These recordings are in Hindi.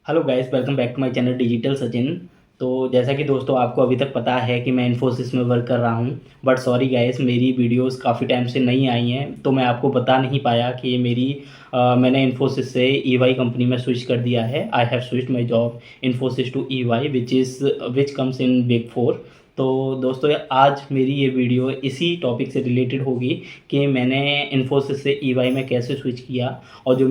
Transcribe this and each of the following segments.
Hello guys, welcome back to my channel digital Sachin. तो जैसा कि दोस्तों आपको अभी तक पता है कि मैं इन्फोसिस में वर्क कर रहा हूं। बट सॉरी गाइस, मेरी वीडियोस काफ़ी टाइम से नहीं आई हैं, तो मैं आपको बता नहीं पाया कि मैंने इन्फोसिस से ईवाई कंपनी में स्विच कर दिया है। I have switch my job Infosys to EY which comes in big four. तो दोस्तों आज मेरी ये वीडियो इसी टॉपिक से रिलेटेड होगी कि मैंने इन्फोसिस से ईवाई में कैसे स्विच किया, और जो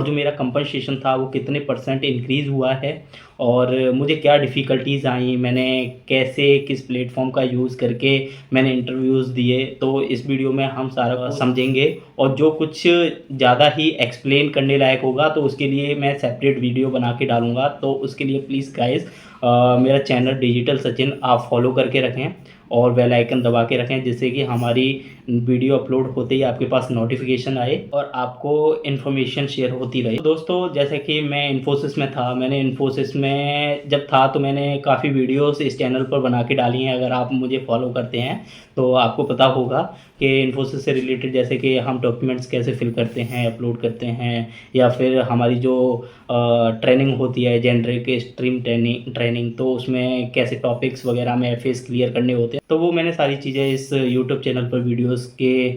मेरा कंपनसेशन था वो कितने परसेंट इंक्रीज़ हुआ है, और मुझे क्या डिफ़िकल्टीज़ आई, मैंने कैसे किस प्लेटफॉर्म का यूज़ करके मैंने इंटरव्यूज़ दिए। तो इस वीडियो में हम सारा कुछ समझेंगे, और जो कुछ ज़्यादा ही एक्सप्लेन करने लायक होगा तो उसके लिए मैं सेपरेट वीडियो बना के डालूँगा। तो उसके लिए प्लीज़ गाइस मेरा चैनल डिजिटल सचिन आप फॉलो करके रखें और बेल आइकन दबा के रखें, जिससे कि हमारी वीडियो अपलोड होते ही आपके पास नोटिफिकेशन आए और आपको इन्फॉर्मेशन शेयर होती रहे। तो दोस्तों जैसे कि मैं इन्फोसिस में था, मैंने इन्फोसिस में जब था तो मैंने काफ़ी वीडियोस इस चैनल पर बना के डाली हैं। अगर आप मुझे फॉलो करते हैं तो आपको पता होगा कि इन्फोसिस से रिलेटेड जैसे कि हम डॉक्यूमेंट्स कैसे फिल करते हैं, अपलोड करते हैं, या फिर हमारी जो ट्रेनिंग होती है जेनरिक स्ट्रीम ट्रेनिंग, तो उसमें कैसे टॉपिक्स वगैरह में फेस क्लियर करने होते हैं। तो वो मैंने सारी चीज़ें इस यूट्यूब चैनल पर वीडियोस के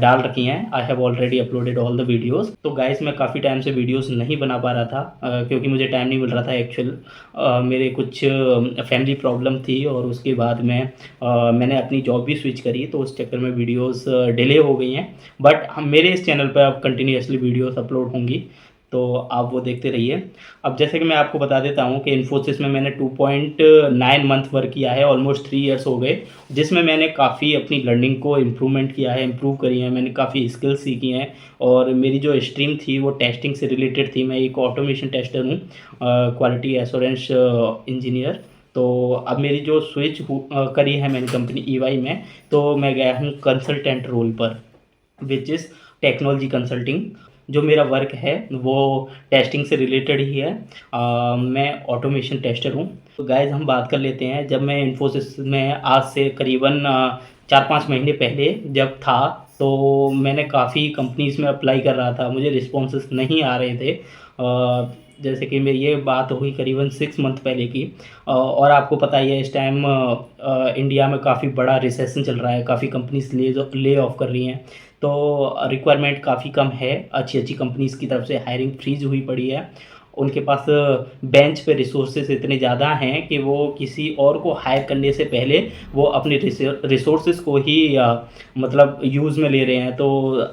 डाल रखी हैं। I have already uploaded all the videos. तो गाइस मैं काफ़ी टाइम से वीडियोस नहीं बना पा रहा था, क्योंकि मुझे टाइम नहीं मिल रहा था एक्चुअल। मेरे कुछ फैमिली प्रॉब्लम थी, और उसके बाद में मैंने अपनी जॉब भी स्विच करी, तो उस चक्कर में वीडियोस डिले हो गई हैं। बट हम मेरे इस चैनल पर अब कंटिन्यूसली वीडियोस अपलोड होंगी, तो आप वो देखते रहिए। अब जैसे कि मैं आपको बता देता हूँ कि इन्फोसिस में मैंने 2.9 मंथ वर्क किया है, ऑलमोस्ट 3 इयर्स हो गए, जिसमें मैंने काफ़ी अपनी लर्निंग को इम्प्रूवमेंट किया है, इम्प्रूव करी है, मैंने काफ़ी स्किल्स सीखी हैं। और मेरी जो स्ट्रीम थी वो टेस्टिंग से रिलेटेड थी। मैं एक ऑटोमेशन टेस्टर हूँ, क्वालिटी एश्योरेंस इंजीनियर। तो अब मेरी जो स्विच करी है मैंने कंपनी ईवाई में, तो मैं गया हूँ कंसल्टेंट रोल पर, विच इज़ टेक्नोलॉजी कंसल्टिंग। जो मेरा वर्क है वो टेस्टिंग से रिलेटेड ही है। मैं ऑटोमेशन टेस्टर हूँ। तो गाइज हम बात कर लेते हैं, जब मैं इन्फोसिस में आज से करीबन 4-5 महीने पहले जब था, तो मैंने काफ़ी कंपनीज़ में अप्लाई कर रहा था, मुझे रिस्पॉन्सेस नहीं आ रहे थे। जैसे कि मेरी ये बात हुई करीबन 6 मंथ पहले की। और आपको पता ही है इस टाइम इंडिया में काफ़ी बड़ा रिसेशन चल रहा है, काफ़ी कंपनीज ले ऑफ कर रही हैं। तो रिक्वायरमेंट काफ़ी कम है, अच्छी अच्छी कंपनीज़ की तरफ से हायरिंग फ्रीज हुई पड़ी है। उनके पास बेंच पे रिसोर्सेज इतने ज़्यादा हैं कि वो किसी और को हायर करने से पहले वो अपने रिसोर्सेज को ही मतलब यूज़ में ले रहे हैं। तो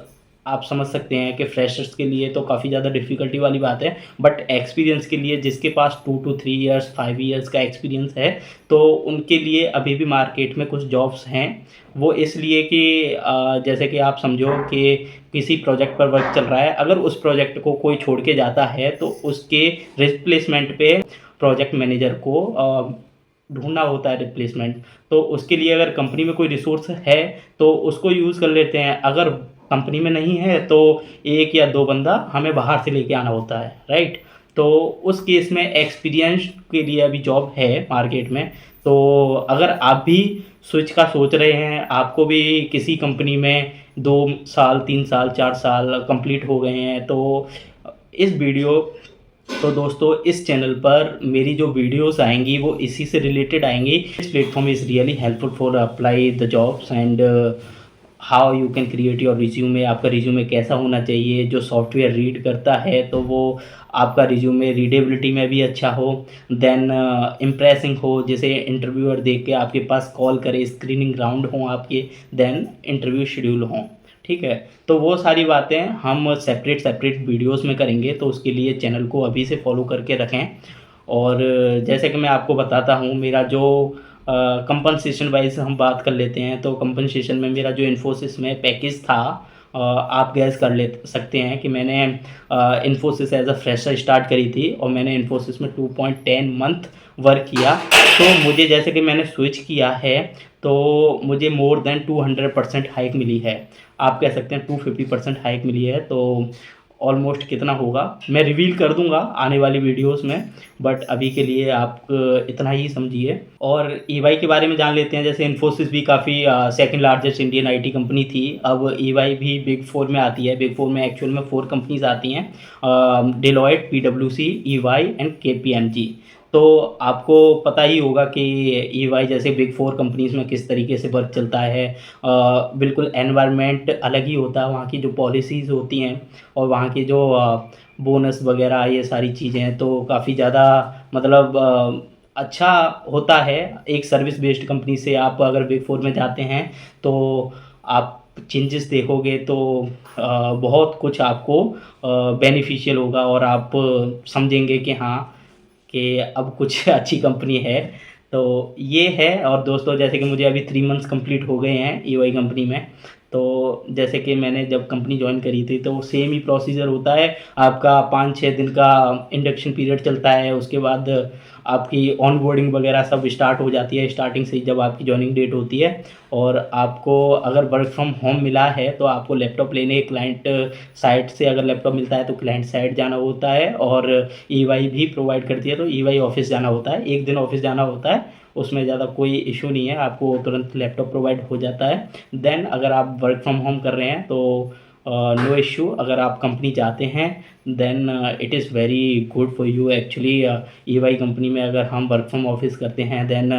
आप समझ सकते हैं कि फ्रेशर्स के लिए तो काफ़ी ज़्यादा डिफ़िकल्टी वाली बात है। बट एक्सपीरियंस के लिए जिसके पास 2 to 3 इयर्स 5 इयर्स का एक्सपीरियंस है, तो उनके लिए अभी भी मार्केट में कुछ जॉब्स हैं। वो इसलिए कि जैसे कि आप समझो कि किसी प्रोजेक्ट पर वर्क चल रहा है, अगर उस प्रोजेक्ट को कोई छोड़ के जाता है तो उसके रिप्लेसमेंट पे प्रोजेक्ट मैनेजर को ढूँढना होता है रिप्लेसमेंट। तो उसके लिए अगर कंपनी में कोई रिसोर्स है तो उसको यूज़ कर लेते हैं, अगर कंपनी में नहीं है तो 1 या 2 बंदा हमें बाहर से लेके आना होता है, राइट? तो उस केस में एक्सपीरियंस के लिए अभी जॉब है मार्केट में। तो अगर आप भी स्विच का सोच रहे हैं, आपको भी किसी कंपनी में 2 साल, 3 साल, 4 साल कंप्लीट हो गए हैं, तो इस वीडियो तो दोस्तों इस चैनल पर मेरी जो वीडियोस आएंगी वो इसी से रिलेटेड आएंगी। This platform is really helpful for apply the jobs and how you can create your resume. आपका रिज्यूमे कैसा होना चाहिए, जो सॉफ्टवेयर रीड करता है तो वो आपका रिज्यूमे रीडेबिलिटी में भी अच्छा हो, देन इम्प्रेसिंग हो, जैसे इंटरव्यूअर देख के आपके पास कॉल करे, स्क्रीनिंग राउंड हों आपके, देन इंटरव्यू शेड्यूल हों। ठीक है, तो वो सारी बातें हम सेपरेट सेपरेट वीडियोस में करेंगे, तो उसके लिए चैनल को अभी से फॉलो करके रखें। और जैसे कि मैं आपको बताता हूँ मेरा जो कंपनसेशन वाइज हम बात कर लेते हैं, तो कंपनसेशन में मेरा जो इन्फोसिस में पैकेज था, आप गैस कर ले सकते हैं कि मैंने Infosys as a fresher start करी थी, और मैंने इन्फोसिस में 2.10 मंथ वर्क किया। तो मुझे जैसे कि मैंने स्विच किया है, तो मुझे मोर देन 200% हाइक मिली है। आप कह सकते हैं 250% हाइक मिली है। तो ऑलमोस्ट कितना होगा मैं रिवील कर दूंगा आने वाली वीडियोस में, बट अभी के लिए आप इतना ही समझिए। और EY के बारे में जान लेते हैं। जैसे इन्फोसिस भी काफ़ी second largest Indian IT company थी, अब EY भी बिग 4 में आती है। बिग 4 में एक्चुअल में 4 कंपनीज आती हैं, Deloitte, PwC, EY and KPMG। तो आपको पता ही होगा कि EY जैसे बिग 4 कंपनीज़ में किस तरीके से वर्क चलता है। बिल्कुल एनवायरनमेंट अलग ही होता है, वहाँ की जो पॉलिसीज़ होती हैं और वहाँ की जो बोनस वगैरह ये सारी चीज़ें तो काफ़ी ज़्यादा मतलब अच्छा होता है। एक सर्विस बेस्ड कंपनी से आप अगर बिग 4 में जाते हैं तो आप चेंजेस देखोगे तो बहुत कुछ आपको बेनिफिशियल होगा और आप समझेंगे कि हाँ, कि अब कुछ अच्छी कंपनी है। तो ये है। और दोस्तों जैसे कि मुझे अभी 3 मंथ्स कंप्लीट हो गए हैं EY कंपनी में। तो जैसे कि मैंने जब कंपनी ज्वाइन करी थी तो सेम ही प्रोसीजर होता है। आपका 5-6 दिन का इंडक्शन पीरियड चलता है, उसके बाद आपकी ऑनबोर्डिंग वगैरह सब स्टार्ट हो जाती है स्टार्टिंग से जब आपकी ज्वाइनिंग डेट होती है। और आपको अगर वर्क फ्रॉम होम मिला है तो आपको लैपटॉप लेने क्लाइंट साइट से अगर लैपटॉप मिलता है तो क्लाइंट साइट जाना होता है, और EY भी प्रोवाइड करती है तो EY ऑफिस जाना होता है। एक दिन ऑफिस जाना होता है, उसमें ज़्यादा कोई इशू नहीं है, आपको तुरंत लैपटॉप प्रोवाइड हो जाता है। देन अगर आप वर्क फ्रॉम होम कर रहे हैं तो नो इशू। अगर आप कंपनी जाते हैं then it is very good for you actually. EY company में अगर हम वर्क फ्रॉम ऑफिस करते हैं देन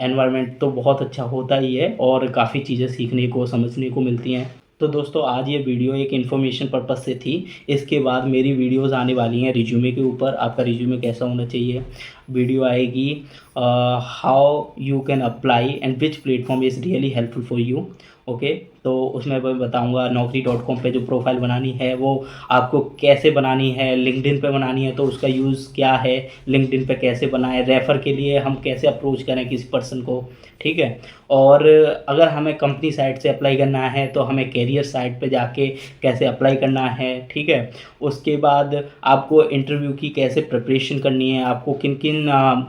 एनवायरनमेंट तो बहुत अच्छा होता ही है और काफ़ी चीज़ें सीखने को समझने को मिलती हैं। तो दोस्तों आज ये वीडियो एक इन्फॉर्मेशन पर्पज़ से थी। इसके बाद मेरी वीडियोस आने वाली हैं रिज्यूमे के ऊपर, आपका रिज्यूमे कैसा होना चाहिए। वीडियो आएगी how you can apply and which platform is really helpful for you. Okay, तो उसमें मैं बताऊंगा naukri.com पे जो प्रोफाइल बनानी है वो आपको कैसे बनानी है। लिंक्डइन पे बनानी है तो उसका यूज़ क्या है, लिंक्डइन पे कैसे बनाएं, रेफ़र के लिए हम कैसे अप्रोच करें किसी पर्सन को, ठीक है। और अगर हमें कंपनी साइट से अप्लाई करना है तो हमें कैरियर साइट पे जाके कैसे अप्लाई करना है, ठीक है। उसके बाद आपको इंटरव्यू की कैसे प्रिपरेशन करनी है, आपको किन किन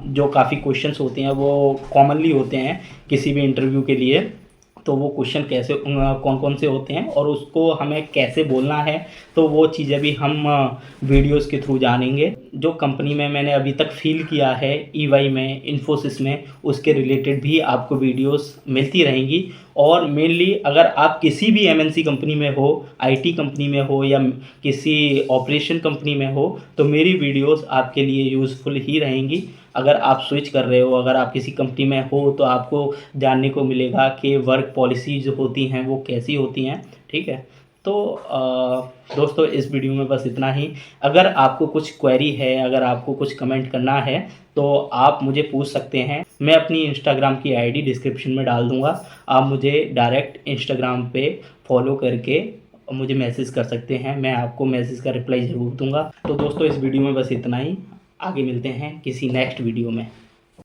जो काफ़ी क्वेश्चंस होते हैं वो कॉमनली होते हैं किसी भी इंटरव्यू के लिए, तो वो क्वेश्चन कैसे कौन कौन से होते हैं और उसको हमें कैसे बोलना है, तो वो चीज़ें भी हम वीडियोस के थ्रू जानेंगे। जो कंपनी में मैंने अभी तक फील किया है EY में, इन्फोसिस में, उसके रिलेटेड भी आपको वीडियोस मिलती रहेंगी। और मेनली अगर आप किसी भी MNC कंपनी में हो, IT कंपनी में हो या किसी ऑपरेशन कंपनी में हो तो मेरी वीडियोस आपके लिए यूज़फुल ही रहेंगी। अगर आप स्विच कर रहे हो, अगर आप किसी कंपनी में हो तो आपको जानने को मिलेगा कि वर्क पॉलिसी जो होती हैं वो कैसी होती हैं, ठीक है। तो दोस्तों इस वीडियो में बस इतना ही। अगर आपको कुछ क्वेरी है, अगर आपको कुछ कमेंट करना है तो आप मुझे पूछ सकते हैं। मैं अपनी इंस्टाग्राम की ID डिस्क्रिप्शन में डाल दूँगा, आप मुझे डायरेक्ट इंस्टाग्राम पे फॉलो करके मुझे मैसेज कर सकते हैं, मैं आपको मैसेज का रिप्लाई ज़रूर दूँगा। तो दोस्तों इस वीडियो में बस इतना ही, आगे मिलते हैं किसी नेक्स्ट वीडियो में।